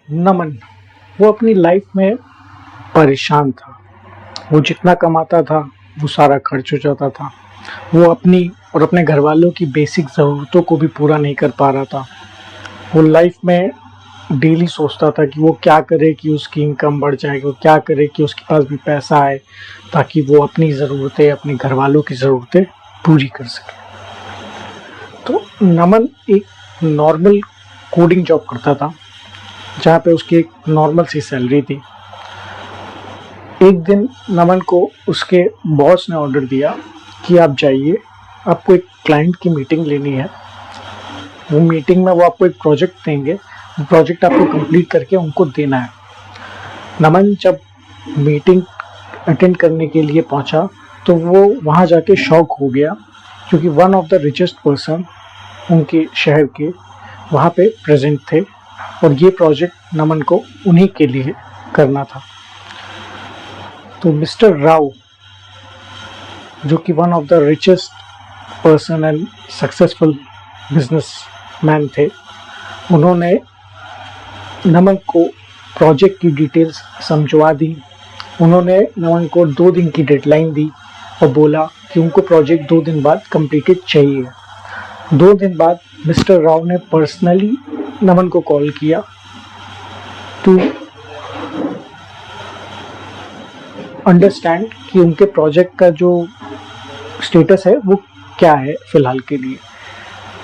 नमन वो अपनी लाइफ में परेशान था। वो जितना कमाता था वो सारा खर्च हो जाता था। वो अपनी और अपने घर वालों की बेसिक ज़रूरतों को भी पूरा नहीं कर पा रहा था। वो लाइफ में डेली सोचता था कि वो क्या करे कि उसकी इनकम बढ़ जाए, वो क्या करे कि उसके पास भी पैसा आए ताकि वो अपनी ज़रूरतें, अपने घर वालों की ज़रूरतें पूरी कर सके। तो नमन एक नॉर्मल कोडिंग जॉब करता था जहाँ पे उसकी एक नॉर्मल सी सैलरी थी। एक दिन नमन को उसके बॉस ने ऑर्डर दिया कि आप जाइए, आपको एक क्लाइंट की मीटिंग लेनी है। वो मीटिंग में वो आपको एक प्रोजेक्ट देंगे, वो प्रोजेक्ट आपको कंप्लीट करके उनको देना है। नमन जब मीटिंग अटेंड करने के लिए पहुंचा तो वो वहां जाके शॉक हो गया क्योंकि one of the richest person उनके शहर के वहाँ पे प्रेजेंट थे और ये प्रोजेक्ट नमन को उन्हीं के लिए करना था। तो मिस्टर राव जो कि one of the richest person and successful businessman थे, उन्होंने नमन को प्रोजेक्ट की डिटेल्स समझवा दी। उन्होंने नमन को 2 दिन की डेडलाइन दी और बोला कि उनको प्रोजेक्ट 2 दिन बाद कंप्लीटेड चाहिए। 2 दिन बाद मिस्टर राव ने पर्सनली नमन को कॉल किया टू अंडरस्टैंड कि उनके प्रोजेक्ट का जो स्टेटस है वो क्या है फ़िलहाल के लिए।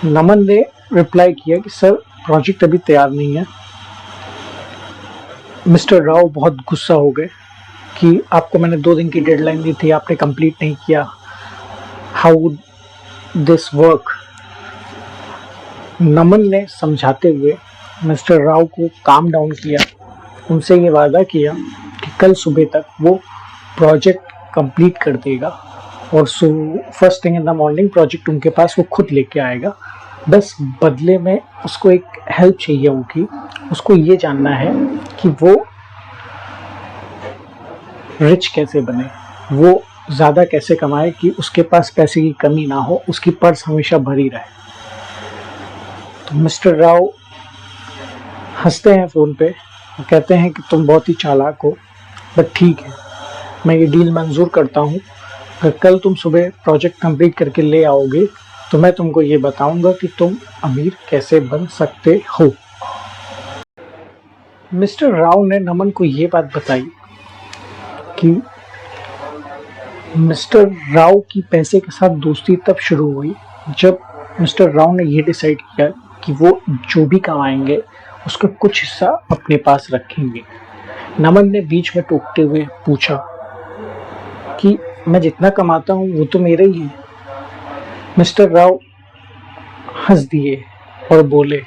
नमन ने रिप्लाई किया कि सर प्रोजेक्ट अभी तैयार नहीं है। मिस्टर राव बहुत गुस्सा हो गए कि आपको मैंने 2 दिन की डेडलाइन दी थी, आपने कंप्लीट नहीं किया, हाउ वुड दिस वर्क। नमन ने समझाते हुए मिस्टर राव को काम डाउन किया, उनसे ये वादा किया कि कल सुबह तक वो प्रोजेक्ट कंप्लीट कर देगा और first thing in the morning project उनके पास वो खुद लेके आएगा। बस बदले में उसको एक हेल्प चाहिए उनकी। उसको ये जानना है कि वो रिच कैसे बने, वो ज़्यादा कैसे कमाए कि उसके पास पैसे की कमी ना हो, उसकी पर्स हमेशा भरी रहे। तो मिस्टर राव हंसते हैं फ़ोन पे और कहते हैं कि तुम बहुत ही चालाक हो, बट ठीक है, मैं ये डील मंजूर करता हूँ। अगर कल तुम सुबह प्रोजेक्ट कंप्लीट करके ले आओगे तो मैं तुमको ये बताऊंगा कि तुम अमीर कैसे बन सकते हो। मिस्टर राव ने नमन को ये बात बताई कि मिस्टर राव की पैसे के साथ दोस्ती तब शुरू हुई जब मिस्टर राव ने ये डिसाइड किया कि वो जो भी कमाएंगे उसका कुछ हिस्सा अपने पास रखेंगे। नमन ने बीच में टोकते हुए पूछा कि मैं जितना कमाता हूँ वो तो मेरा ही है। मिस्टर राव हंस दिए और बोले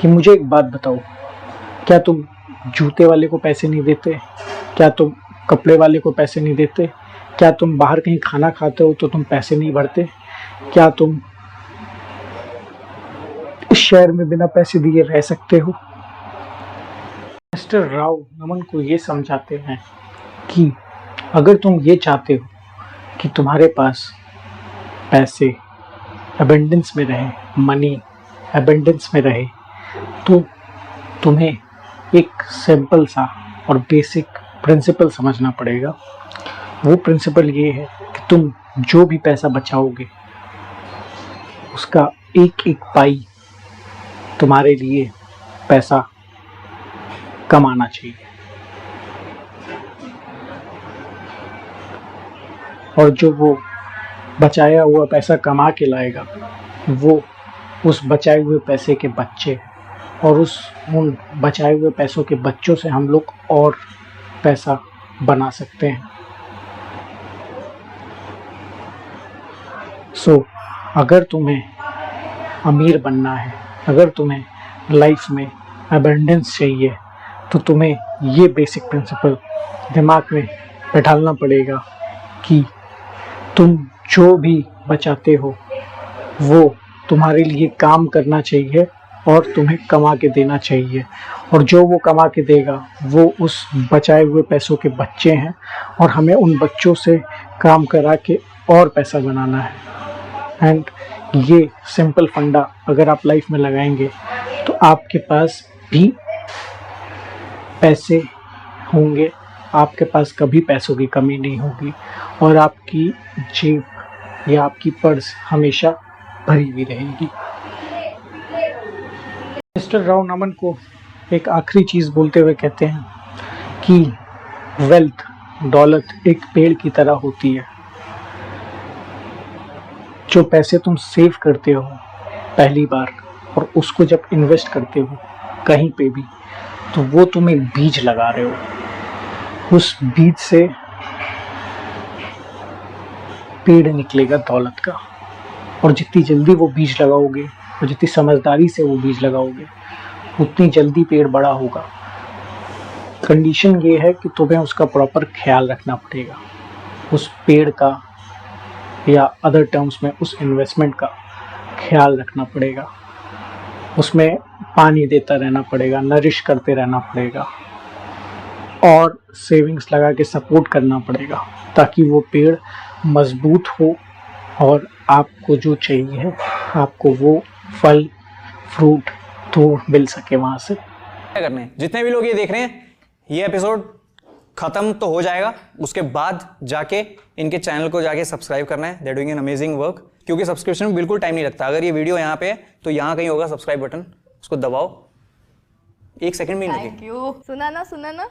कि मुझे एक बात बताओ, क्या तुम जूते वाले को पैसे नहीं देते? क्या तुम कपड़े वाले को पैसे नहीं देते? क्या तुम बाहर कहीं खाना खाते हो तो तुम पैसे नहीं भरते? क्या तुम इस शहर में बिना पैसे दिए रह सकते हो? मिस्टर राव नमन को ये समझाते हैं कि अगर तुम ये चाहते हो कि तुम्हारे पास पैसे अबेंडेंस में रहे, मनी अबेंडेंस में रहे, तो तुम्हें एक सिंपल सा और बेसिक प्रिंसिपल समझना पड़ेगा। वो प्रिंसिपल ये है कि तुम जो भी पैसा बचाओगे उसका एक एक पाई तुम्हारे लिए पैसा कमाना चाहिए, और जो वो बचाया हुआ पैसा कमा के लाएगा वो उस बचाए हुए पैसे के बच्चे, और उन बचाए हुए पैसों के बच्चों से हम लोग और पैसा बना सकते हैं। अगर तुम्हें अमीर बनना है, अगर तुम्हें लाइफ में अबंडेंस चाहिए, तो तुम्हें ये बेसिक प्रिंसिपल दिमाग में बैठाना पड़ेगा कि तुम जो भी बचाते हो वो तुम्हारे लिए काम करना चाहिए और तुम्हें कमा के देना चाहिए, और जो वो कमा के देगा वो उस बचाए हुए पैसों के बच्चे हैं और हमें उन बच्चों से काम करा के और पैसा बनाना है। एंड ये सिंपल फंडा अगर आप लाइफ में लगाएंगे तो आपके पास भी पैसे होंगे, आपके पास कभी पैसों की कमी नहीं होगी और आपकी जेब या आपकी पर्स हमेशा भरी हुई रहेगी। मिस्टर राव नमन को एक आखिरी चीज़ बोलते हुए कहते हैं कि वेल्थ, दौलत एक पेड़ की तरह होती है। जो पैसे तुम सेव करते हो पहली बार और उसको जब इन्वेस्ट करते हो कहीं पे भी, तो वो तुम एक बीज लगा रहे हो। उस बीज से पेड़ निकलेगा दौलत का, और जितनी जल्दी वो बीज लगाओगे और जितनी समझदारी से वो बीज लगाओगे उतनी जल्दी पेड़ बड़ा होगा। कंडीशन ये है कि तुम्हें उसका प्रॉपर ख्याल रखना पड़ेगा, उस पेड़ का या अदर टर्म्स में उस इन्वेस्टमेंट का ख्याल रखना पड़ेगा, उसमें पानी देता रहना पड़ेगा, नरिश करते रहना पड़ेगा और सेविंग्स लगा के सपोर्ट करना पड़ेगा ताकि वो पेड़ मजबूत हो और आपको जो चाहिए है आपको वो फल फ्रूट तो मिल सके वहाँ से। क्या करना है, जितने भी लोग ये देख रहे हैं, ये एपिसोड खत्म तो हो जाएगा, उसके बाद जाके इनके चैनल को जाके सब्सक्राइब करना है। They are doing an amazing work, क्योंकि सब्सक्रिप्शन में बिल्कुल टाइम नहीं लगता। अगर ये वीडियो यहाँ पे है तो यहाँ कहीं होगा सब्सक्राइब बटन, उसको दबाओ, 1 सेकंड में ही लगेगा। Thank you. सुना ना